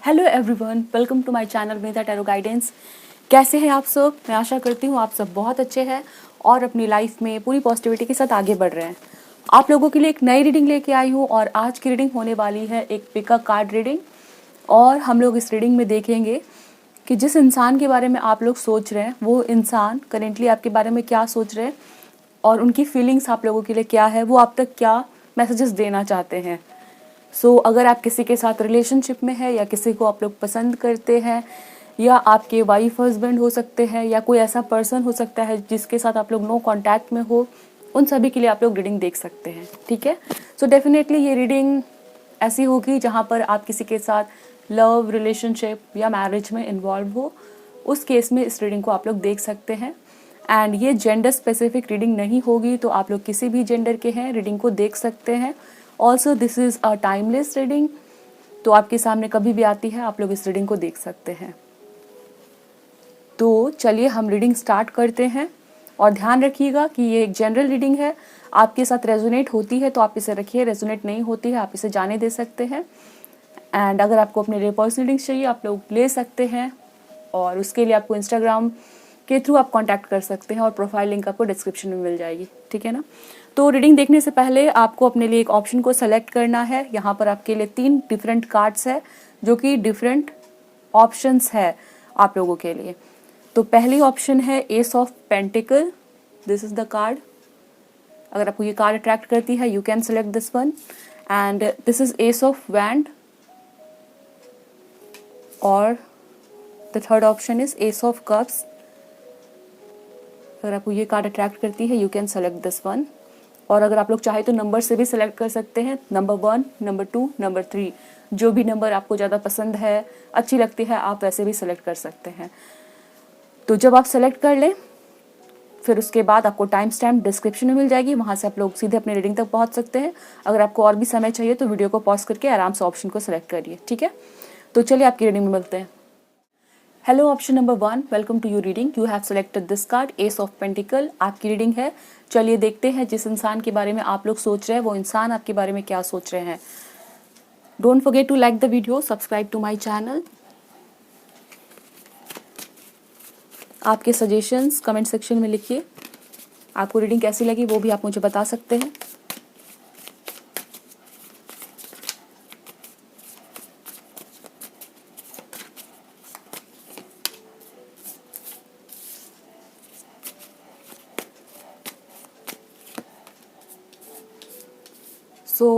Hello everyone, welcome to my channel Vinita tarot guidance. कैसे हैं आप सब? मैं आशा करती हूँ आप सब बहुत अच्छे हैं और अपनी लाइफ में पूरी पॉजिटिविटी के साथ आगे बढ़ रहे हैं। आप लोगों के लिए एक नई रीडिंग लेके आई हूँ और आज की रीडिंग होने वाली है एक पिक अ कार्ड रीडिंग। और हम लोग इस रीडिंग में देखेंगे कि जिस इंसान के बारे में आप लोग सोच रहे हैं वो इंसान करेंटली आपके बारे में क्या सोच रहे हैं और उनकी फीलिंग्स आप लोगों के लिए क्या है, वो आप तक क्या मैसेजेस देना चाहते हैं। अगर आप किसी के साथ रिलेशनशिप में है या किसी को आप लोग पसंद करते हैं या आपके वाइफ हस्बैंड हो सकते हैं या कोई ऐसा पर्सन हो सकता है जिसके साथ आप लोग नो कांटेक्ट में हो, उन सभी के लिए आप लोग रीडिंग देख सकते हैं। ठीक है, डेफिनेटली ये रीडिंग ऐसी होगी जहाँ पर आप किसी के साथ लव रिलेशनशिप या मैरिज में इन्वॉल्व हो, उस केस में इस रीडिंग को आप लोग देख सकते हैं। एंड ये जेंडर स्पेसिफिक रीडिंग नहीं होगी, तो आप लोग किसी भी जेंडर के हैं रीडिंग को देख सकते हैं। Also this is a timeless reading, तो आपके सामने कभी भी आती है, आप लोग इस रीडिंग को देख सकते हैं। तो चलिए हम रीडिंग स्टार्ट करते हैं और ध्यान रखिएगा कि ये एक जनरल रीडिंग है। आपके साथ रेजोनेट होती है तो आप इसे रखिए, रेजोनेट नहीं होती है आप इसे जाने दे सकते हैं। एंड अगर आपको अपने लिए पर्सनल रीडिंग्स चाहिए आप लोग ले सकते हैं और उसके लिए आपको इंस्टाग्राम के थ्रू आप कांटेक्ट कर सकते हैं और प्रोफाइल लिंक आपको डिस्क्रिप्शन में मिल जाएगी। ठीक है ना? तो रीडिंग देखने से पहले आपको अपने लिए एक ऑप्शन को सेलेक्ट करना है। यहाँ पर आपके लिए 3 डिफरेंट कार्ड्स है जो कि डिफरेंट ऑप्शंस है आप लोगों के लिए। तो पहली ऑप्शन है ace of pentacle. This is the card. अगर आपको ये कार्ड अट्रैक्ट करती है you can select this one. And this is ace of wand और the third option is ace of cups. अगर आपको ये कार्ड अट्रैक्ट करती है you can select this one. और अगर आप लोग चाहे तो नंबर से भी सिलेक्ट कर सकते हैं, नंबर 1, नंबर 2, नंबर 3, जो भी नंबर आपको ज़्यादा पसंद है, अच्छी लगती है, आप वैसे भी सिलेक्ट कर सकते हैं। तो जब आप सेलेक्ट कर लें फिर उसके बाद आपको टाइम स्टैम्प डिस्क्रिप्शन में मिल जाएगी, वहाँ से आप लोग सीधे अपने रीडिंग तक पहुँच सकते हैं। अगर आपको और भी समय चाहिए तो वीडियो को पॉज करके आराम से ऑप्शन को सिलेक्ट करिए। ठीक है, तो चलिए आपकी रीडिंग में मिलते हैं। Hello option number 1, welcome to your reading. You have selected this card ace of pentacles. आपकी रीडिंग है। चलिए देखते हैं जिस इंसान के बारे में आप लोग सोच रहे हैं वो इंसान आपके बारे में क्या सोच रहे हैं। Don't forget to like the video, subscribe to my channel. आपके सजेशंस कमेंट सेक्शन में लिखिए। आपको रीडिंग कैसी लगी वो भी आप मुझे बता सकते हैं।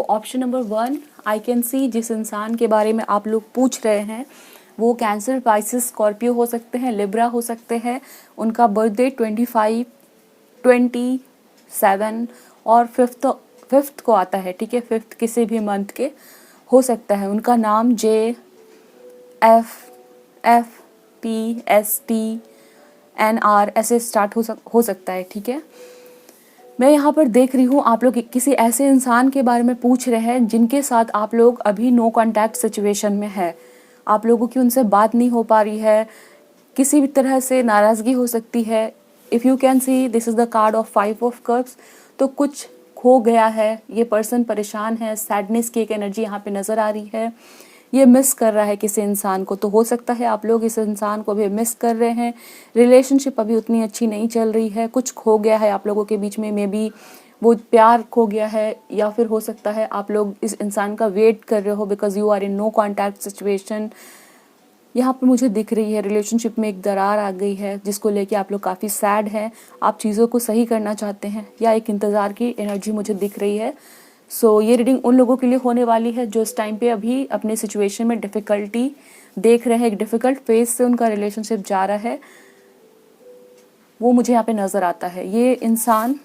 Option number 1, I can see जिस इंसान के बारे में आप लोग पूछ रहे हैं वो कैंसर, पाइसेस, स्कॉर्पियो हो सकते हैं, लिब्रा हो सकते हैं। उनका बर्थडे 25, 27 और 5th को आता है। ठीक है, 5th किसी भी मंथ के हो सकता है। उनका नाम JFFPSTNR ऐसे स्टार्ट हो सकता है। ठीक है, मैं यहाँ पर देख रही हूँ आप लोग किसी ऐसे इंसान के बारे में पूछ रहे हैं जिनके साथ आप लोग अभी नो कांटेक्ट सिचुएशन में है। आप लोगों की उनसे बात नहीं हो पा रही है, किसी भी तरह से नाराज़गी हो सकती है। If you can see this is the card of 5 of cups. तो कुछ खो गया है, ये पर्सन परेशान है, सैडनेस की एक एनर्जी यहाँ पे नज़र आ रही है। ये मिस कर रहा है किसी इंसान को, तो हो सकता है आप लोग इस इंसान को भी मिस कर रहे हैं। रिलेशनशिप अभी उतनी अच्छी नहीं चल रही है, कुछ खो गया है आप लोगों के बीच में, मे बी वो प्यार खो गया है या फिर हो सकता है आप लोग इस इंसान का वेट कर रहे हो because you are in no contact situation. यहाँ पे मुझे दिख रही है रिलेशनशिप में एक दरार आ गई है जिसको लेके आप लोग काफ़ी सैड हैं, आप चीज़ों को सही करना चाहते हैं या एक इंतज़ार की एनर्जी मुझे दिख रही है। ये रीडिंग उन लोगों के लिए होने वाली है जो इस टाइम पे अभी अपने सिचुएशन में डिफ़िकल्टी देख रहे हैं, एक डिफ़िकल्ट फेज से उनका रिलेशनशिप जा रहा है, वो मुझे यहाँ पे नज़र आता है। ये इंसान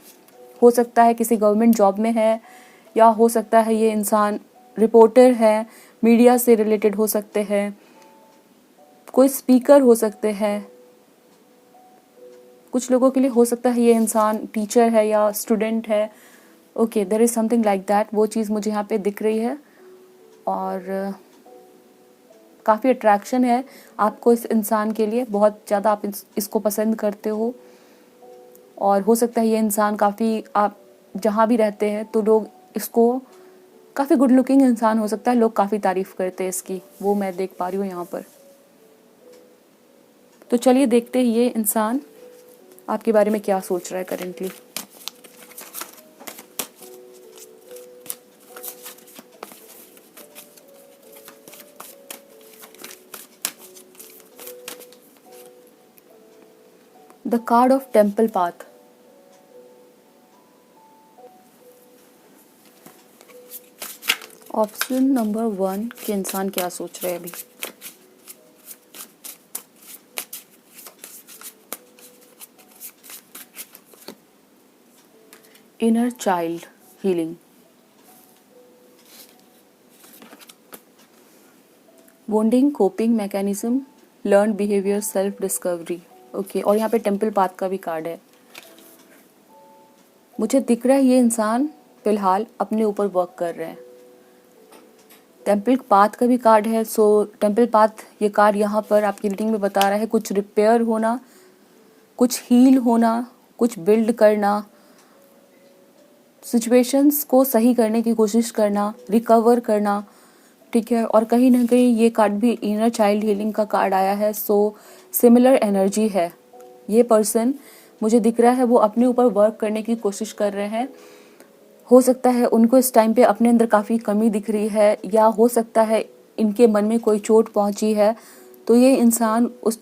हो सकता है किसी गवर्नमेंट जॉब में है या हो सकता है ये इंसान रिपोर्टर है, मीडिया से रिलेटेड हो सकते हैं, कोई स्पीकर हो सकते हैं। कुछ लोगों के लिए हो सकता है ये इंसान टीचर है या स्टूडेंट है। Okay, there is something like that, वो चीज़ मुझे यहाँ पे दिख रही है और काफ़ी अट्रैक्शन है आपको इस इंसान के लिए, बहुत ज़्यादा आप इसको पसंद करते हो। और हो सकता है ये इंसान काफ़ी, आप जहाँ भी रहते हैं तो लोग इसको काफ़ी गुड लुकिंग इंसान हो सकता है, लोग काफ़ी तारीफ करते हैं इसकी, वो मैं देख पा रही हूँ यहाँ पर। तो चलिए देखते हैं ये इंसान आपके बारे में क्या सोच रहा है currently. The card of temple path. Option number 1 कि इंसान क्या सोच रहे हैं अभी। Inner child healing, wounding, coping mechanism, learn behaviour, self discovery. Okay, और यहाँ पे टेम्पल पाथ का भी कार्ड है। मुझे दिख रहा है ये इंसान फिलहाल अपने ऊपर वर्क कर रहे हैं। टेम्पल पाथ का भी कार्ड है, सो टेम्पल पाथ ये कार्ड यहाँ पर आपकी रीडिंग में बता रहा है कुछ रिपेयर होना, कुछ हील होना, कुछ बिल्ड करना, सिचुएशंस को सही करने की कोशिश करना, रिकवर करना, ठीक है। और कहीं ना कहीं ये कार्ड भी इनर चाइल्ड हीलिंग का कार्ड आया है, सो सिमिलर एनर्जी है। ये पर्सन मुझे दिख रहा है वो अपने ऊपर वर्क करने की कोशिश कर रहे हैं। हो सकता है उनको इस टाइम पे अपने अंदर काफ़ी कमी दिख रही है, या हो सकता है इनके मन में कोई चोट पहुंची है, तो ये इंसान उस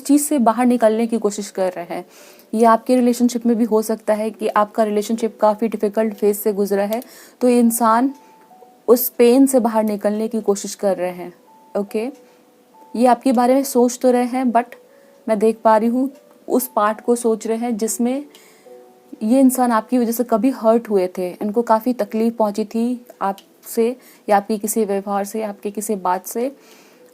चीज़ से बाहर निकलने की कोशिश कर रहे हैं। ये आपके रिलेशनशिप में भी हो सकता है कि आपका रिलेशनशिप काफ़ी डिफ़िकल्ट फेज से गुजरा है, तो ये इंसान उस पेन से बाहर निकलने की कोशिश कर रहे हैं। ओके, ये आपके बारे में सोच तो रहे हैं, बट मैं देख पा रही हूँ उस पार्ट को सोच रहे हैं जिसमें ये इंसान आपकी वजह से कभी हर्ट हुए थे, इनको काफ़ी तकलीफ पहुंची थी आपसे, या आपकी किसी व्यवहार से, आपके किसी बात से,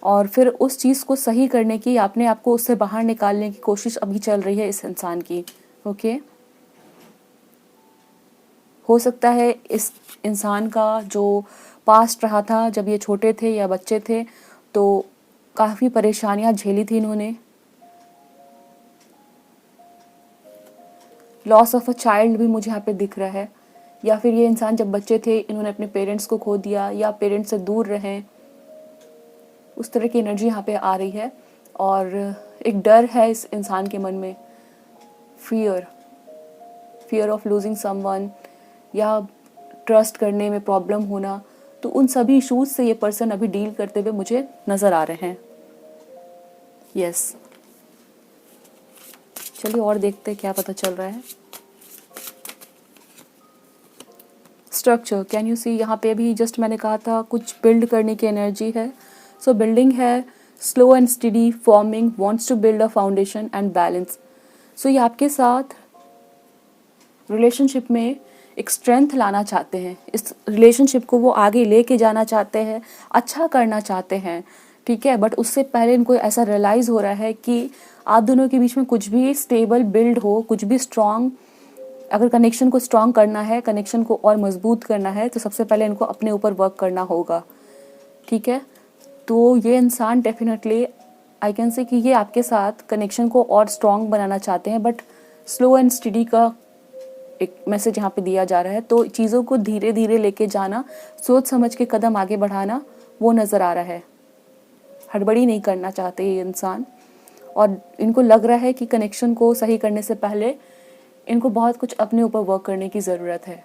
और फिर उस चीज़ को सही करने की, आपने आपको उससे बाहर निकालने की कोशिश अभी चल रही है इस इंसान की। ओके, हो सकता है इस इंसान का जो पास्ट रहा था जब ये छोटे थे या बच्चे थे, तो काफ़ी परेशानियां झेली थी इन्होंने। लॉस ऑफ अ चाइल्ड भी मुझे यहाँ पे दिख रहा है, या फिर ये इंसान जब बच्चे थे इन्होंने अपने पेरेंट्स को खो दिया, या पेरेंट्स से दूर रहे, उस तरह की एनर्जी यहाँ पे आ रही है। और एक डर है इस इंसान के मन में, फियर ऑफ लूजिंग समवन, या ट्रस्ट करने में प्रॉब्लम होना, तो उन सभी इश्यूज से ये पर्सन अभी डील करते हुए मुझे नज़र आ रहे हैं। यस, चलिए और देखते हैं क्या पता चल रहा है। स्ट्रक्चर, कैन यू सी, यहाँ पे भी जस्ट मैंने कहा था कुछ बिल्ड करने की एनर्जी है। सो बिल्डिंग है, slow and steady, forming, wants to build a foundation and balance. So ये आपके साथ रिलेशनशिप में एक स्ट्रेंथ लाना चाहते हैं, इस रिलेशनशिप को वो आगे लेके जाना चाहते हैं, अच्छा करना चाहते हैं, ठीक है। बट उससे पहले इनको ऐसा रियलाइज़ हो रहा है कि आप दोनों के बीच में कुछ भी स्टेबल बिल्ड हो, कुछ भी स्ट्रॉन्ग, अगर कनेक्शन को स्ट्रॉन्ग करना है, कनेक्शन को और मजबूत करना है, तो सबसे पहले इनको अपने ऊपर वर्क करना होगा, ठीक है। तो ये इंसान डेफिनेटली आई कैन से कि ये आपके साथ कनेक्शन को और स्ट्रॉन्ग बनाना चाहते हैं, बट स्लो एंड स्टडी का एक मैसेज यहाँ पे दिया जा रहा है। तो चीज़ों को धीरे धीरे लेके जाना, सोच समझ के कदम आगे बढ़ाना, वो नज़र आ रहा है। हड़बड़ी नहीं करना चाहते ये इंसान, और इनको लग रहा है कि कनेक्शन को सही करने से पहले इनको बहुत कुछ अपने ऊपर वर्क करने की ज़रूरत है,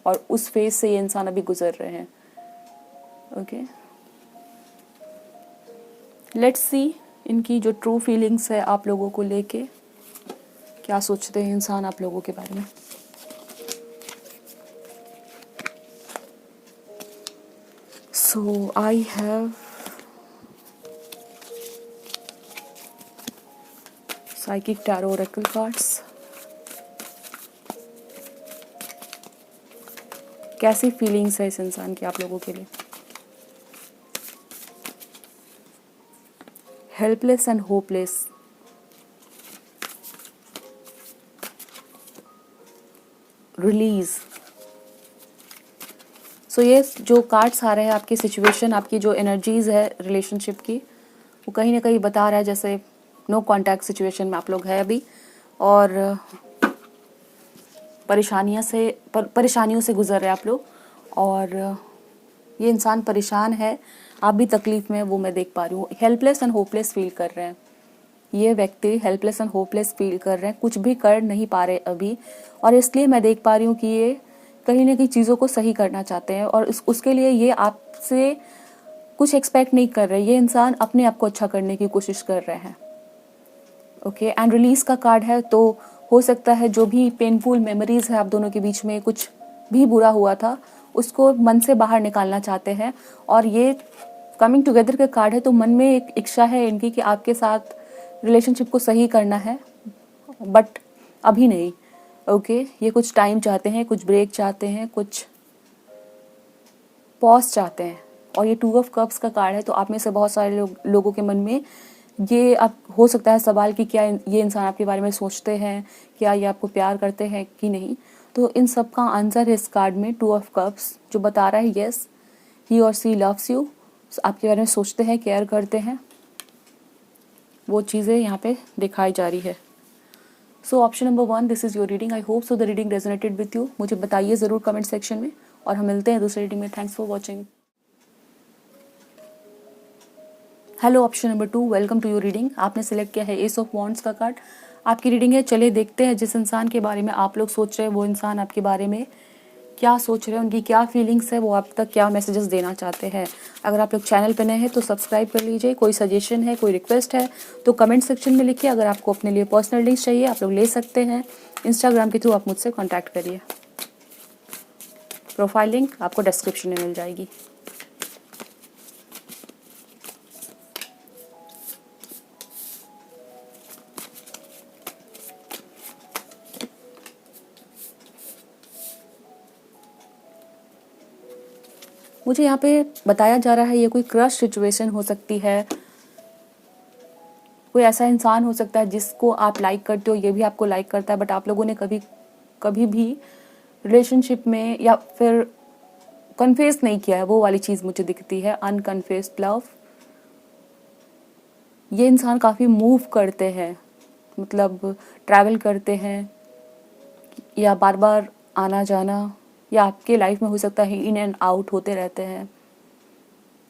और उस फेज से ये इंसान अभी गुजर रहे हैं। ओके, लेट्स सी इनकी जो ट्रू फीलिंग्स है आप लोगों को लेके, क्या सोचते हैं इंसान आप लोगों के बारे में। So I have psychic tarot oracle cards. कैसी फीलिंग्स है इस इंसान की आप लोगों के लिए। Helpless and hopeless, release. So ये जो कार्ड्स आ रहे हैं आपकी सिचुएशन, आपकी जो एनर्जीज है रिलेशनशिप की, वो कहीं ना कहीं बता रहा है जैसे नो कॉन्टैक्ट सिचुएशन में आप लोग है अभी, और परेशानियों से गुजर रहे हैं आप लोग, और ये इंसान परेशान है, आप भी तकलीफ़ में, वो मैं देख पा रही हूँ। हेल्पलेस एंड होपलेस फील कर रहे हैं ये व्यक्ति, हेल्पलेस एंड होपलेस फील कर रहे हैं, कुछ भी कर नहीं पा रहे अभी, और इसलिए मैं देख पा रही हूँ कि ये कहीं ना कहीं चीज़ों को सही करना चाहते हैं, और उसके लिए ये आपसे कुछ एक्सपेक्ट नहीं कर रहे। ये इंसान अपने आप को अच्छा करने की कोशिश कर रहे हैं। ओके, एंड रिलीज का कार्ड है, तो हो सकता है जो भी पेनफुल मेमोरीज है आप दोनों के बीच में, कुछ भी बुरा हुआ था, उसको मन से बाहर निकालना चाहते हैं। और ये कमिंग टुगेदर का कार्ड है, तो मन में एक इच्छा है इनकी कि आपके साथ रिलेशनशिप को सही करना है, बट अभी नहीं। ओके, ये कुछ टाइम चाहते हैं, कुछ ब्रेक चाहते हैं, कुछ पॉज चाहते हैं। और ये 2 ऑफ कप्स का कार्ड है, तो आप में से बहुत सारे लोगों के मन में ये अब हो सकता है सवाल कि क्या ये इंसान आपके बारे में सोचते हैं, क्या ये आपको प्यार करते हैं कि नहीं। तो इन सब का आंसर है इस कार्ड में 2 ऑफ कप्स, जो बता रहा है यस, ही और सी लव्स यू, आपके बारे में सोचते हैं, केयर करते हैं, वो चीज़ें यहाँ पे दिखाई जा रही है। So option number 1, this is your reading. I hope so the reading resonated with you. मुझे बताइए ज़रूर कमेंट सेक्शन में, और हम मिलते हैं दूसरे रीडिंग में। Thanks for watching. Hello option number 2, welcome to your reading. आपने सिलेक्ट किया है एस ऑफ वॉन्ड्स का कार्ड। आपकी रीडिंग है, चलिए देखते हैं जिस इंसान के बारे में आप लोग सोच रहे हैं, वो इंसान आपके बारे में क्या सोच रहे हैं, उनकी क्या फीलिंग्स है, वो आप तक क्या मैसेजेस देना चाहते हैं। अगर आप लोग चैनल पर नए हैं तो सब्सक्राइब कर लीजिए। कोई सजेशन है, कोई रिक्वेस्ट है तो कमेंट सेक्शन में लिखिए। अगर आपको अपने लिए पर्सनल लिंक्स चाहिए आप लोग ले सकते हैं, इंस्टाग्राम के थ्रू आप मुझसे कॉन्टैक्ट करिए। प्रोफाइल लिंक आपको डिस्क्रिप्शन में मिल जाएगी। मुझे यहाँ पे बताया जा रहा है ये कोई क्रश सिचुएशन हो सकती है। कोई ऐसा इंसान हो सकता है जिसको आप लाइक करते हो, ये भी आपको लाइक करता है, बट आप लोगों ने कभी भी रिलेशनशिप में या फिर कन्फेस नहीं किया है, वो वाली चीज़ मुझे दिखती है, अनकन्फेस्ड लव। ये इंसान काफ़ी मूव करते हैं, मतलब ट्रैवल करते हैं, या बार बार आना जाना, या आपके लाइफ में हो सकता है इन एंड आउट होते रहते हैं।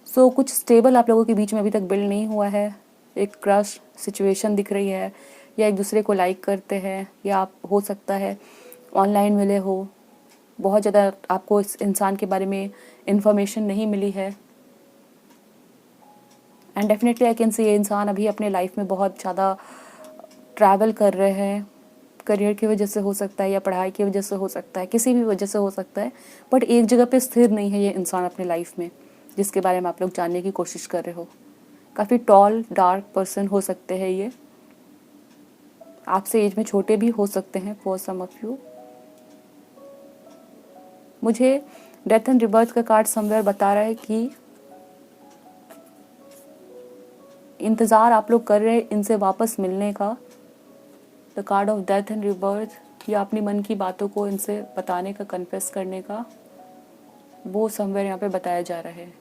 सो कुछ स्टेबल आप लोगों के बीच में अभी तक बिल्ड नहीं हुआ है। एक क्रश सिचुएशन दिख रही है, या एक दूसरे को लाइक करते हैं, या आप हो सकता है ऑनलाइन मिले हो, बहुत ज़्यादा आपको इस इंसान के बारे में इंफॉर्मेशन नहीं मिली है। And definitely I can see ये इंसान अभी अपने लाइफ में बहुत ज़्यादा ट्रैवल कर रहे हैं, करियर की वजह से हो सकता है, या पढ़ाई की वजह से हो सकता है, किसी भी वजह से हो सकता है, बट एक जगह पे स्थिर नहीं है ये इंसान अपने लाइफ में, जिसके बारे में आप लोग जानने की कोशिश कर रहे हो। काफ़ी टॉल डार्क पर्सन हो सकते हैं ये, आपसे एज में छोटे भी हो सकते हैं फॉर सम ऑफ यू। मुझे डेथ एंड रिबर्थ का कार्ड समवेयर बता रहा है कि इंतज़ार आप लोग कर रहे हैं इनसे वापस मिलने का। The card of death and rebirth, या अपनी मन की बातों को इनसे बताने का, कन्फेस करने का, वो समवेयर यहाँ पे बताया जा रहा है।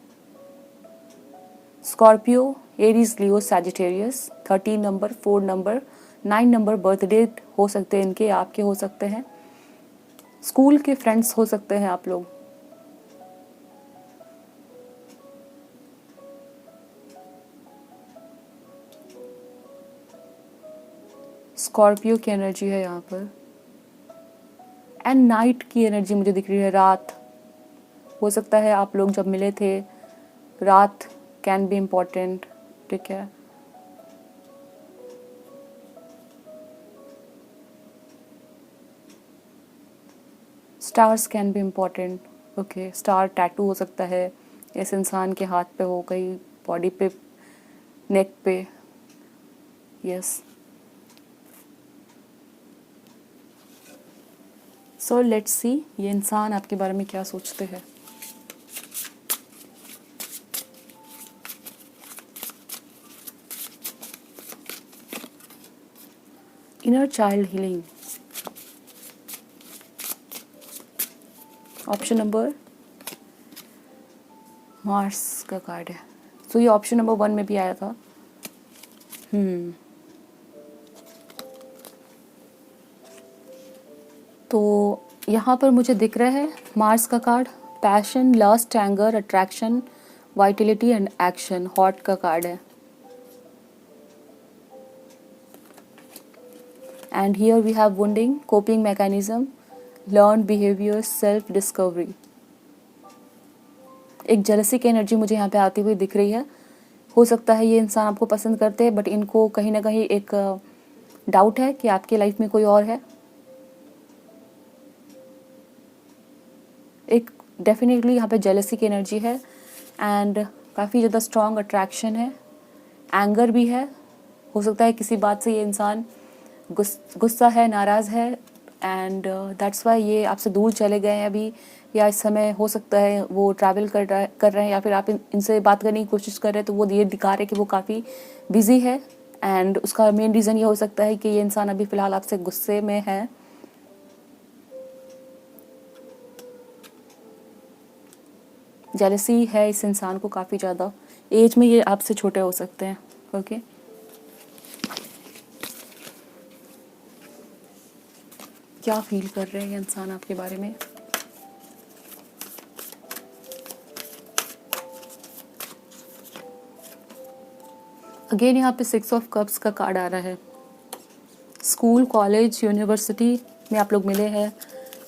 Scorpio, Aries, Leo, Sagittarius, 13 number, 4 number, 9 number birthday हो सकते हैं इनके, आपके हो सकते हैं, स्कूल के फ्रेंड्स हो सकते हैं आप लोग। स्कॉर्पियो की एनर्जी है यहाँ पर, एंड नाइट की एनर्जी मुझे दिख रही है, रात हो सकता है आप लोग जब मिले थे, रात कैन बी इम्पोर्टेंट, ठीक है। Stars can be important, okay. Star tattoo हो सकता है इस इंसान के हाथ पे, हो कहीं बॉडी पे, नेक पे, यस। सो लेट्स सी ये इंसान आपके बारे में क्या सोचते हैं। Inner child healing, option number Mars का कार्ड है। सो ये ऑप्शन नंबर 1 में भी आया था। तो यहाँ पर मुझे दिख रहा है मार्स का card, passion, lust, anger, attraction, vitality and action. Hot का कार्ड है। And here we have wounding, coping mechanism, learn behaviour, self discovery. एक जेलसी की एनर्जी मुझे यहाँ पे आती हुई दिख रही है। हो सकता है ये इंसान आपको पसंद करते हैं, बट इनको कहीं ना कहीं एक डाउट है कि आपके लाइफ में कोई और है। एक डेफिनेटली यहाँ पे जेलसी की एनर्जी है एंड काफ़ी ज़्यादा स्ट्रॉन्ग अट्रैक्शन है, एंगर भी है। हो सकता है किसी बात से ये इंसान गुस्सा है, नाराज़ है एंड दैट्स वाई ये आपसे दूर चले गए हैं अभी, या इस समय हो सकता है वो ट्रैवल कर रहे हैं, या फिर आप इनसे बात करने की कोशिश कर रहे हैं तो वो ये दिखा रहे हैं कि वो काफ़ी बिजी है। एंड उसका मेन रीज़न ये हो सकता है कि ये इंसान अभी फ़िलहाल आपसे गुस्से में है। जेलसी है इस इंसान को काफ़ी ज़्यादा। एज में ये आपसे छोटे हो सकते हैं। ओके, क्या फील कर रहे हैं ये इंसान आपके बारे में? अगेन यहाँ पे 6 ऑफ कप्स का कार्ड आ रहा है। स्कूल, कॉलेज, यूनिवर्सिटी में आप लोग मिले हैं,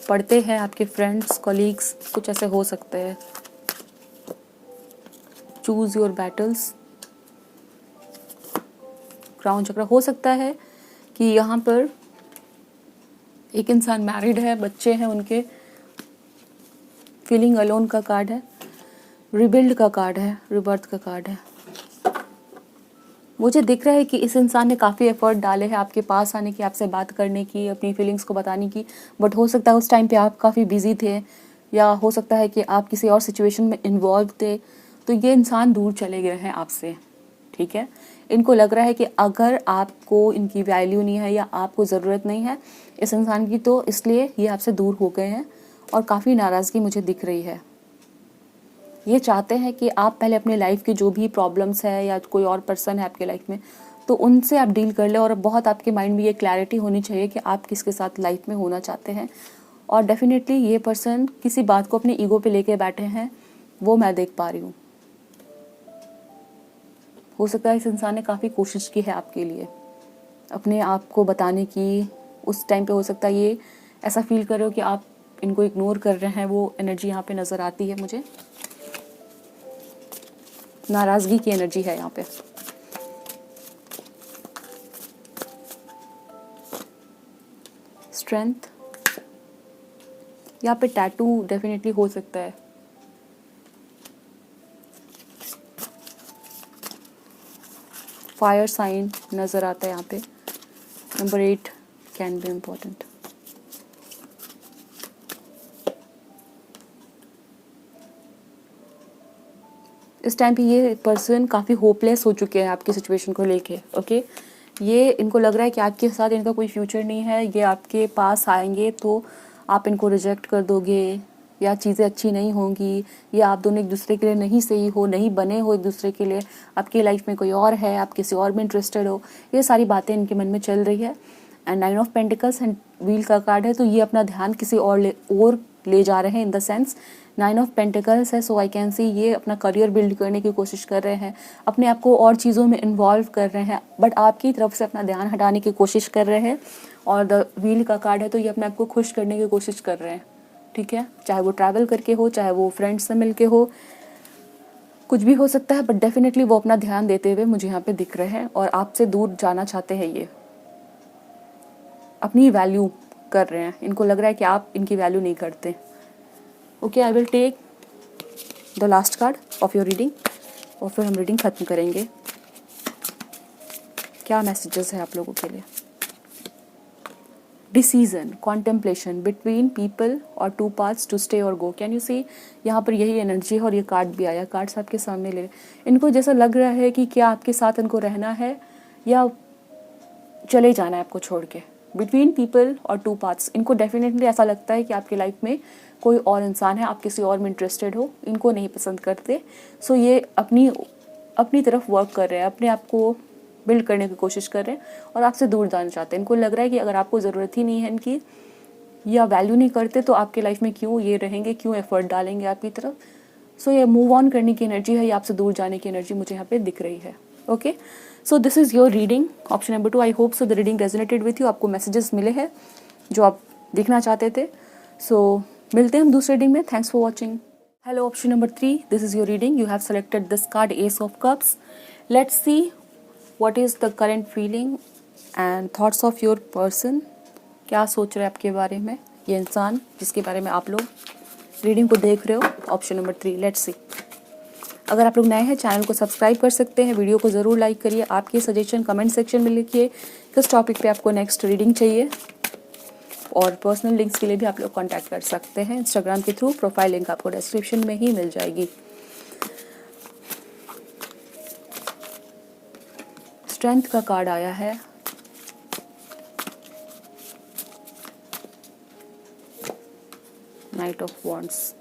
पढ़ते हैं, आपके फ्रेंड्स, कॉलीग्स, कुछ ऐसे हो सकते हैं। चूज योर बैटल्स, क्राउन चक्र। हो सकता है कि यहाँ पर एक इंसान मैरिड है, बच्चे हैं उनके। फीलिंग अलोन का कार्ड है, रिबिल्ड का कार्ड है, रिबर्थ का कार्ड है। मुझे दिख रहा है कि इस इंसान ने काफ़ी एफर्ट डाले हैं आपके पास आने की, आपसे बात करने की, अपनी फीलिंग्स को बताने की, बट हो सकता है उस टाइम पे आप काफ़ी बिजी थे, या हो सकता है कि आप किसी और सिचुएशन में इन्वॉल्व थे, तो ये इंसान दूर चले गए हैं आपसे। ठीक है, इनको लग रहा है कि अगर आपको इनकी वैल्यू नहीं है या आपको ज़रूरत नहीं है इस इंसान की, तो इसलिए ये आपसे दूर हो गए हैं और काफ़ी नाराज़गी मुझे दिख रही है। ये चाहते हैं कि आप पहले अपने लाइफ की जो भी प्रॉब्लम्स है या कोई और पर्सन है आपके लाइफ में, तो उनसे आप डील कर ले, और बहुत आपके माइंड में ये क्लैरिटी होनी चाहिए कि आप किसके साथ लाइफ में होना चाहते हैं। और डेफिनेटली ये पर्सन किसी बात को अपने ईगो पे लेके बैठे हैं, वो मैं देख पा रही हूँ। हो सकता है इस इंसान ने काफ़ी कोशिश की है आपके लिए अपने आप को बताने की। उस टाइम पे हो सकता है ये ऐसा फील कर रहे हो कि आप इनको इग्नोर कर रहे हैं, वो एनर्जी यहाँ पे नज़र आती है मुझे। नाराज़गी की एनर्जी है यहाँ पे। स्ट्रेंथ, यहाँ पे टैटू डेफिनेटली हो सकता है। फायर साइन नज़र आता है यहाँ पे। Number 8 can be important. इस टाइम पे ये पर्सन काफ़ी होपलेस हो चुके हैं आपकी सिचुएशन को लेके। ओके, ये इनको लग रहा है कि आपके साथ इनका कोई फ्यूचर नहीं है। ये आपके पास आएंगे तो आप इनको रिजेक्ट कर दोगे, या चीज़ें अच्छी नहीं होंगी, या आप दोनों एक दूसरे के लिए नहीं सही हो, नहीं बने हो एक दूसरे के लिए, आपकी लाइफ में कोई और है, आप किसी और में इंटरेस्टेड हो। ये सारी बातें इनके मन में चल रही है। And 9 of pentacles and wheel का कार्ड है, तो ये अपना ध्यान किसी और ले जा रहे हैं। In the sense 9 of pentacles है, सो आई कैन सी ये अपना करियर बिल्ड करने की कोशिश कर रहे हैं, अपने आप को और चीज़ों में इन्वॉल्व कर रहे हैं, बट आपकी तरफ से अपना ध्यान हटाने की कोशिश कर रहे हैं। और द व्हील का कार्ड है, तो ये अपने आप को खुश करने की कोशिश कर रहे हैं। ठीक है, चाहे वो ट्रैवल करके हो, चाहे वो फ्रेंड्स से मिल के हो, कुछ भी हो सकता है, बट डेफिनेटली वो अपना ध्यान देते हुए मुझे यहाँ पे दिख रहे हैं और आपसे दूर जाना चाहते हैं। ये अपनी वैल्यू कर रहे हैं, इनको लग रहा है कि आप इनकी वैल्यू नहीं करते। Okay, I will take the last card of your reading और फिर हम रीडिंग ख़त्म करेंगे। क्या मैसेजेस है आप लोगों के लिए? डिसीजन, कॉन्टेम्पलेशन बिटवीन पीपल और 2 पाथ्स टू स्टे और गो। कैन यू सी, यहाँ पर यही एनर्जी है और ये कार्ड भी आया। कार्ड्स आपके सामने ले, इनको जैसा लग रहा है कि क्या आपके साथ इनको रहना है या चले जाना है आपको छोड़ के। बिटवीन पीपल और 2 पाथ्स, इनको डेफिनेटली ऐसा लगता है कि आपकी लाइफ में कोई और इंसान है, आप किसी और में इंटरेस्टेड हो, इनको नहीं पसंद करते। सो ये अपनी तरफ वर्क कर रहे हैं, अपने आप को बिल्ड करने की कोशिश कर रहे हैं और आपसे दूर जाना चाहते हैं। इनको लग रहा है कि अगर आपको ज़रूरत ही नहीं है इनकी, या वैल्यू नहीं करते तो आपके लाइफ में क्यों ये रहेंगे, क्यों एफर्ट डालेंगे आपकी तरफ। सो ये मूव ऑन करने की एनर्जी है, या आपसे दूर जाने की एनर्जी मुझे यहाँ पे दिख रही है। Okay, so this is your reading option number 2। I hope so the reading resonated with you, आपको मैसेजेस मिले हैं जो आप देखना चाहते थे। सो मिलते हैं हम दूसरे रीडिंग में। Thanks for watching. Hello option number 3, this is your reading. You have selected this card ace of cups. Let's see what is the current feeling and thoughts of your person. क्या सोच रहे हैं आपके बारे में ये इंसान जिसके बारे में आप लोग रीडिंग को देख रहे हो। Option number 3, let's see. अगर आप लोग नए हैं चैनल को सब्सक्राइब कर सकते हैं, वीडियो को ज़रूर लाइक करिए। आपके सजेशन कमेंट सेक्शन में लिखिए किस टॉपिक पे आपको नेक्स्ट रीडिंग चाहिए, और पर्सनल लिंक्स के लिए भी आप लोग कांटेक्ट कर सकते हैं इंस्टाग्राम के थ्रू। प्रोफाइल लिंक आपको डिस्क्रिप्शन में ही मिल जाएगी। स्ट्रेंथ का कार्ड आया है, night of wands,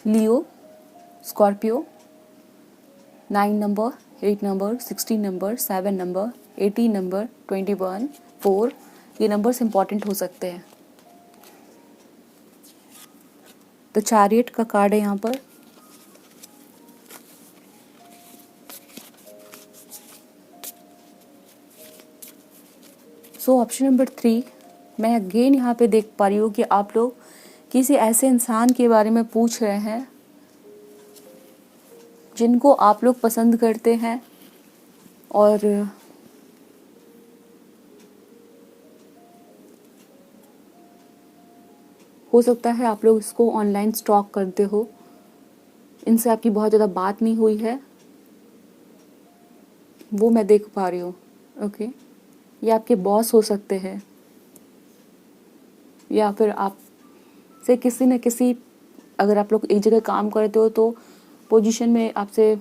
Leo, Scorpio, 9 number, 8 number, 16 number, 7 number, 18 number, 21, 4, ये नंबर्स इंपॉर्टेंट हो सकते हैं। द चैरियट का कार्ड है यहाँ पर। सो ऑप्शन नंबर 3, मैं अगेन यहाँ पे देख पा रही हूँ कि आप लोग किसी ऐसे इंसान के बारे में पूछ रहे हैं जिनको आप लोग पसंद करते हैं, और हो सकता है आप लोग इसको ऑनलाइन स्टॉक करते हो, इनसे आपकी बहुत ज़्यादा बात नहीं हुई है, वो मैं देख पा रही हूँ। ओके, ये आपके बॉस हो सकते हैं, या फिर आप से किसी न किसी, अगर आप लोग एक जगह काम करते हो तो पोजीशन में आपसे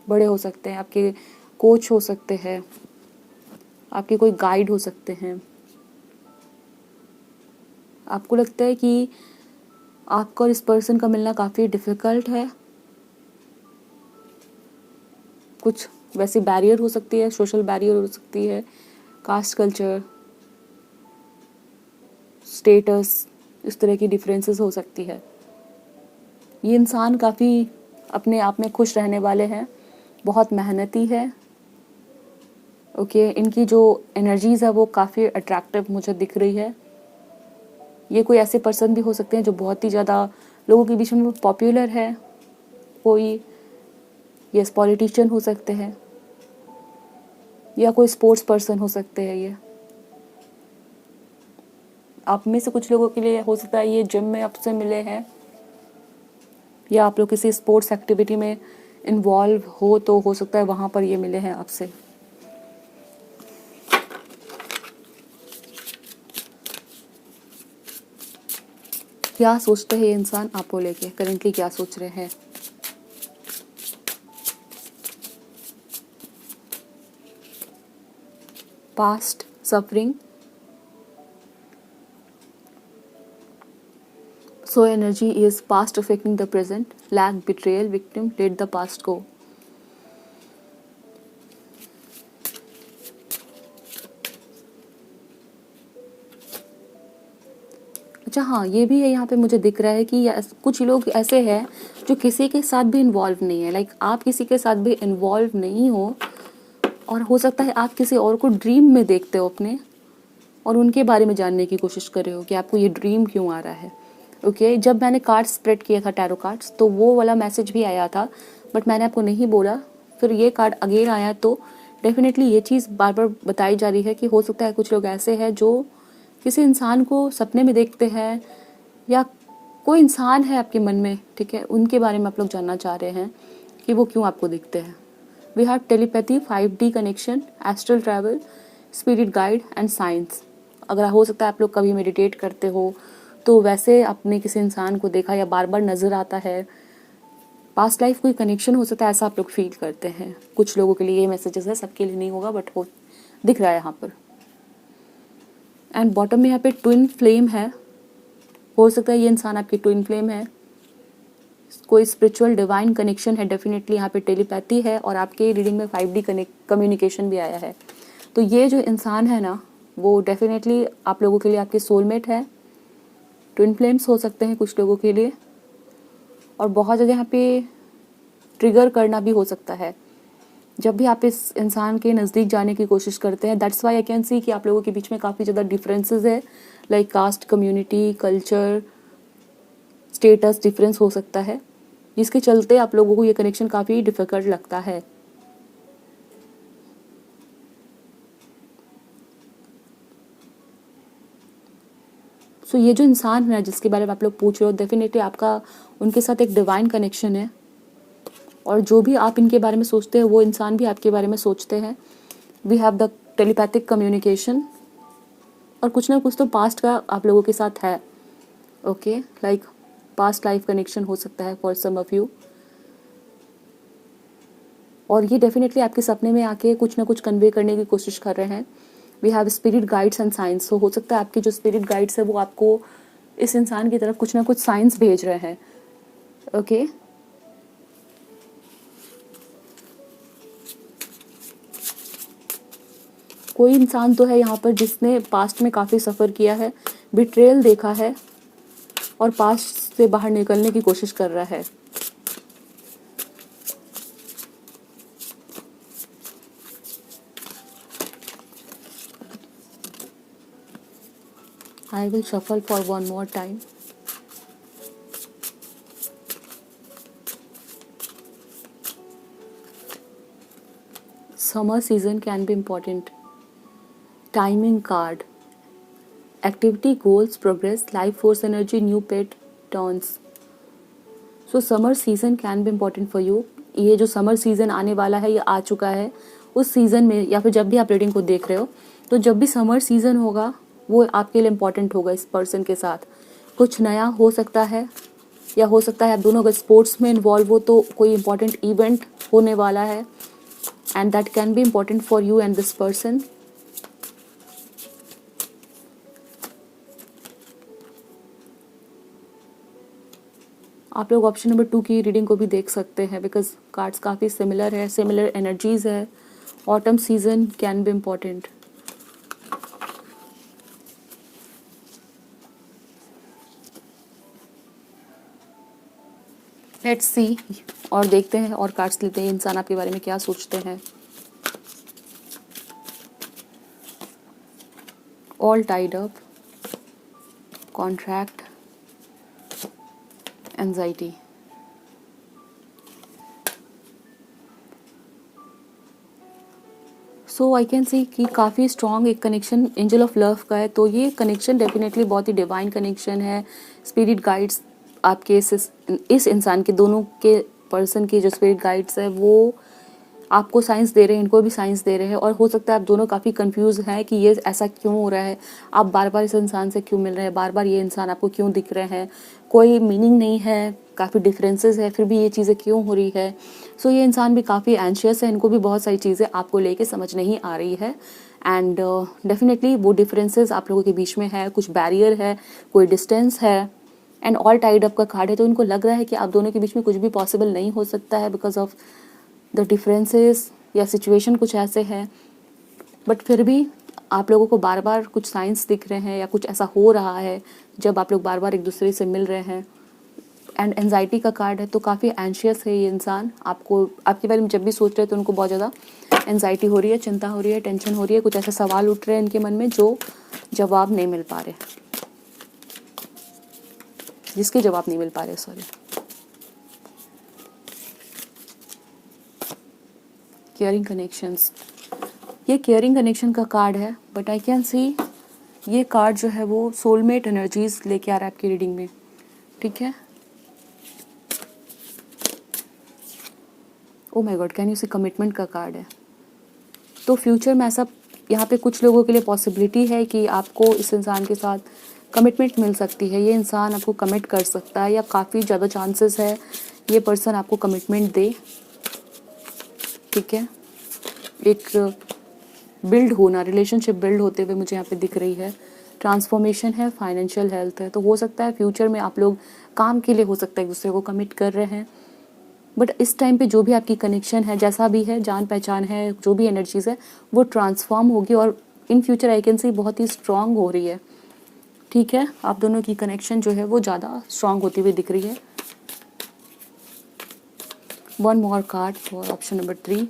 बड़े हो सकते हैं, आपके कोच हो सकते हैं, आपके कोई गाइड हो सकते हैं। आपको लगता है कि आपका और इस पर्सन का मिलना काफ़ी डिफ़िकल्ट है। कुछ वैसी बैरियर हो सकती है, सोशल बैरियर हो सकती है, कास्ट कल्चर, स्टेटस, इस तरह की डिफरेंसेस हो सकती है। ये इंसान काफ़ी अपने आप में खुश रहने वाले हैं, बहुत मेहनती है। ओके, इनकी जो एनर्जीज़ है वो काफ़ी अट्रैक्टिव मुझे दिख रही है। ये कोई ऐसे पर्सन भी हो सकते हैं जो बहुत ही ज़्यादा लोगों के बीच में पॉपुलर है। कोई यस पॉलिटिशियन हो सकते हैं, या कोई स्पोर्ट्स पर्सन हो सकते हैं। ये आप में से कुछ लोगों के लिए हो सकता है ये जिम में आपसे मिले हैं, या आप लोग किसी स्पोर्ट्स एक्टिविटी में इन्वॉल्व हो तो हो सकता है वहाँ पर ये मिले हैं आपसे। क्या सोचते हैं ये इंसान आपको लेके, करेंटली क्या सोच रहे हैं। Past suffering, so energy is past affecting the present, lack, betrayal, victim, let the past go. अच्छा हाँ, ये भी है यहाँ पे मुझे दिख रहा है कि कुछ लोग ऐसे हैं जो किसी के साथ भी इन्वॉल्व नहीं है, लाइक आप किसी के साथ भी इन्वॉल्व नहीं हो, और हो सकता है आप किसी और को ड्रीम में देखते हो अपने, और उनके बारे में जानने की कोशिश कर रहे हो कि आपको ये ड्रीम क्यों आ रहा है। ओके, जब मैंने कार्ड स्प्रेड किया था टैरो कार्ड्स, तो वो वाला मैसेज भी आया था, बट मैंने आपको नहीं बोला। फिर ये कार्ड अगेन आया, तो डेफिनेटली ये चीज़ बार बार बताई जा रही है कि हो सकता है कुछ लोग ऐसे हैं जो किसी इंसान को सपने में देखते हैं, या कोई इंसान है आपके मन में, ठीक है, उनके बारे में आप लोग जानना चाह रहे हैं कि वो क्यों आपको दिखते हैं। We have telepathy, 5D connection, astral travel, spirit guide and signs. अगर हो सकता है आप लोग कभी मेडिटेट करते हो तो वैसे आपने किसी इंसान को देखा या बार बार नज़र आता है, पास्ट लाइफ कोई कनेक्शन हो सकता है, ऐसा आप लोग फील करते हैं। कुछ लोगों के लिए ये मैसेजेस है, सबके लिए नहीं होगा, बट हो दिख रहा है यहाँ पर। एंड बॉटम में यहाँ पे ट्विन फ्लेम है, हो सकता है ये इंसान आपकी ट्विन फ्लेम है। कोई स्पिरिचुअल डिवाइन कनेक्शन है, डेफिनेटली यहाँ पे टेलीपैथी है, और आपके रीडिंग में 5D कम्युनिकेशन भी आया है। तो ये जो इंसान है ना, वो डेफिनेटली आप लोगों के लिए आपके सोलमेट है। ट्विन फ्लेम्स हो सकते हैं कुछ लोगों के लिए, और बहुत ज़्यादा यहाँ पे ट्रिगर करना भी हो सकता है जब भी आप इस इंसान के नज़दीक जाने की कोशिश करते हैं। That's why I can see कि आप लोगों के बीच में काफ़ी ज़्यादा डिफरेंसेस है, like caste, community, culture, status difference हो सकता है, जिसके चलते आप लोगों को ये कनेक्शन काफ़ी डिफ़िकल्ट लगता है। सो ये जो इंसान है जिसके बारे में आप लोग पूछ रहे हो, डेफिनेटली आपका उनके साथ एक डिवाइन कनेक्शन है, और जो भी आप इनके बारे में सोचते हैं वो इंसान भी आपके बारे में सोचते हैं। We have the telepathic communication, और कुछ ना कुछ तो पास्ट का आप लोगों के साथ है। Okay, like past life connection हो सकता है फॉर सम ऑफ यू, और ये डेफिनेटली आपके सपने में आके कुछ ना कुछ कन्वे करने की कोशिश कर रहे हैं। We have spirit guides and signs, तो हो सकता है आपके जो स्पिरिट गाइड्स है वो आपको इस इंसान की तरफ कुछ ना कुछ साइंस भेज रहे हैं। ओके, कोई इंसान तो है यहाँ पर जिसने पास्ट में काफ़ी सफ़र किया है, बिट्रेयल देखा है, और पास्ट से बाहर निकलने की कोशिश कर रहा है। I will shuffle for one more time. Summer season can be important. Timing card. Activity, goals, progress, life force energy, new pet, turns. So summer season can be important for you. ये जो summer season आने वाला है, ये आ चुका है। उस season में, या फिर जब भी आप रीडिंग को देख रहे हो, तो जब भी समर सीज़न होगा वो आपके लिए इम्पॉर्टेंट होगा। इस पर्सन के साथ कुछ नया हो सकता है, या हो सकता है आप दोनों अगर स्पोर्ट्स में इन्वॉल्व हो तो कोई इम्पॉर्टेंट इवेंट होने वाला है, and that can be important for you and this person. आप लोग ऑप्शन नंबर 2 की रीडिंग को भी देख सकते हैं, बिकॉज कार्ड्स काफ़ी सिमिलर है, सिमिलर एनर्जीज है। Autumn season can be important. Let's see, और देखते हैं और कार्ड्स लेते हैं इंसान आपके बारे में क्या सोचते हैं। All tied up, contract, anxiety. So I can see कि काफ़ी स्ट्रॉन्ग एक कनेक्शन एंजल ऑफ लव का है। तो ये कनेक्शन डेफिनेटली बहुत ही डिवाइन कनेक्शन है। स्पिरिट गाइड्स आपके इस इंसान के, दोनों के पर्सन के जो स्पिरिट गाइड्स है वो आपको साइंस दे रहे हैं, इनको भी साइंस दे रहे हैं, और हो सकता है आप दोनों काफ़ी कंफ्यूज हैं कि ये ऐसा क्यों हो रहा है, आप बार बार इस इंसान से क्यों मिल रहे हैं, बार बार ये इंसान आपको क्यों दिख रहे हैं, कोई मीनिंग नहीं है, काफ़ी डिफरेंसेस है, फिर भी ये चीज़ें क्यों हो रही है। सो ये इंसान भी काफ़ी एंशियस है, इनको भी बहुत सारी चीज़ें आपको लेके समझ नहीं आ रही है, एंड डेफिनेटली वो डिफरेंसेस आप लोगों के बीच में है, कुछ बैरियर है, कोई डिस्टेंस है, एंड ऑल टाइड अप का कार्ड है। तो इनको लग रहा है कि आप दोनों के बीच में कुछ भी पॉसिबल नहीं हो सकता है बिकॉज ऑफ द डिफरेंसेस, या सिचुएशन कुछ ऐसे हैं। बट फिर भी आप लोगों को बार बार कुछ साइंस दिख रहे हैं, या कुछ ऐसा हो रहा है जब आप लोग बार बार एक दूसरे से मिल रहे हैं। एंड एंजाइटी का कार्ड है, तो काफ़ी एंशियस है ये इंसान, आपको आपके बारे में जब भी सोच रहे हैं तो उनको बहुत ज़्यादा एंजाइटी हो रही है, चिंता हो रही है, टेंशन हो रही है, कुछ ऐसे सवाल उठ रहे हैं इनके मन में जो जवाब नहीं मिल पा रहे, जिसके जवाब नहीं मिल पा रहे, सॉरी। केयरिंग कनेक्शंस, ये केयरिंग कनेक्शन का कार्ड है, बट आई कैन सी ये कार्ड जो है वो सोलमेट एनर्जीज लेके आ रहा है आपकी रीडिंग में, ठीक है। Oh my god, can you see commitment का कार्ड है। तो फ्यूचर में ऐसा यहाँ पे कुछ लोगों के लिए पॉसिबिलिटी है कि आपको इस इंसान के साथ कमिटमेंट मिल सकती है, ये इंसान आपको कमिट कर सकता है, या काफ़ी ज़्यादा चांसेस है ये पर्सन आपको कमिटमेंट दे, ठीक है। एक बिल्ड होना, रिलेशनशिप बिल्ड होते हुए मुझे यहाँ पे दिख रही है। ट्रांसफॉर्मेशन है, फाइनेंशियल हेल्थ है। तो हो सकता है फ्यूचर में आप लोग काम के लिए हो सकता है एक दूसरे को कमिट कर रहे हैं, बट इस टाइम पे जो भी आपकी कनेक्शन है, जैसा भी है, जान पहचान है, जो भी एनर्जीज है वो ट्रांसफॉर्म होगी और in future I can see बहुत ही स्ट्रांग हो रही है, ठीक है। आप दोनों की कनेक्शन जो है वो ज़्यादा स्ट्रांग होती हुई दिख रही है। One more card for option number 3,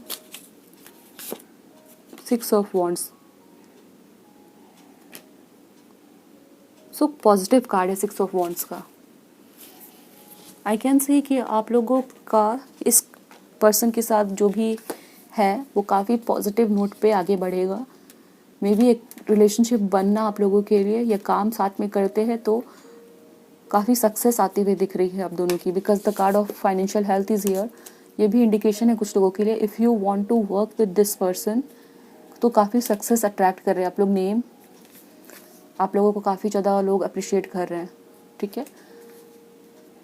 6 of wands. So positive card है 6 ऑफ वॉन्ड्स का। आई कैन सी कि आप लोगों का इस पर्सन के साथ जो भी है वो काफ़ी पॉजिटिव नोट पे आगे बढ़ेगा। मे बी एक रिलेशनशिप बनना आप लोगों के लिए, या काम साथ में करते हैं तो काफ़ी सक्सेस आती हुई दिख रही है आप दोनों की, because the card of financial health is here. ये भी इंडिकेशन है कुछ लोगों के लिए, if you want to work with this person तो काफ़ी सक्सेस अट्रैक्ट कर रहे हैं आप लोग। नेम आप लोगों को काफ़ी ज़्यादा लोग अप्रिशिएट कर रहे हैं, ठीक है।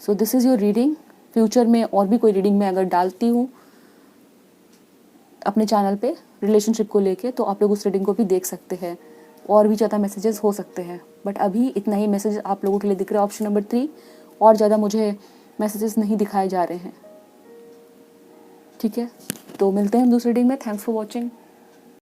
So this is your reading. Future में और भी कोई रीडिंग मैं अगर डालती हूँ अपने चैनल पे रिलेशनशिप को लेके, तो आप लोग उस रीडिंग को भी देख सकते हैं। और भी ज़्यादा मैसेजेस हो सकते हैं, बट अभी इतना ही मैसेज आप लोगों के लिए दिख रहा है ऑप्शन नंबर 3। और ज़्यादा मुझे मैसेजेस नहीं दिखाए जा रहे हैं, ठीक है। तो मिलते हैं हम दूसरी रीडिंग में। Thanks for watching.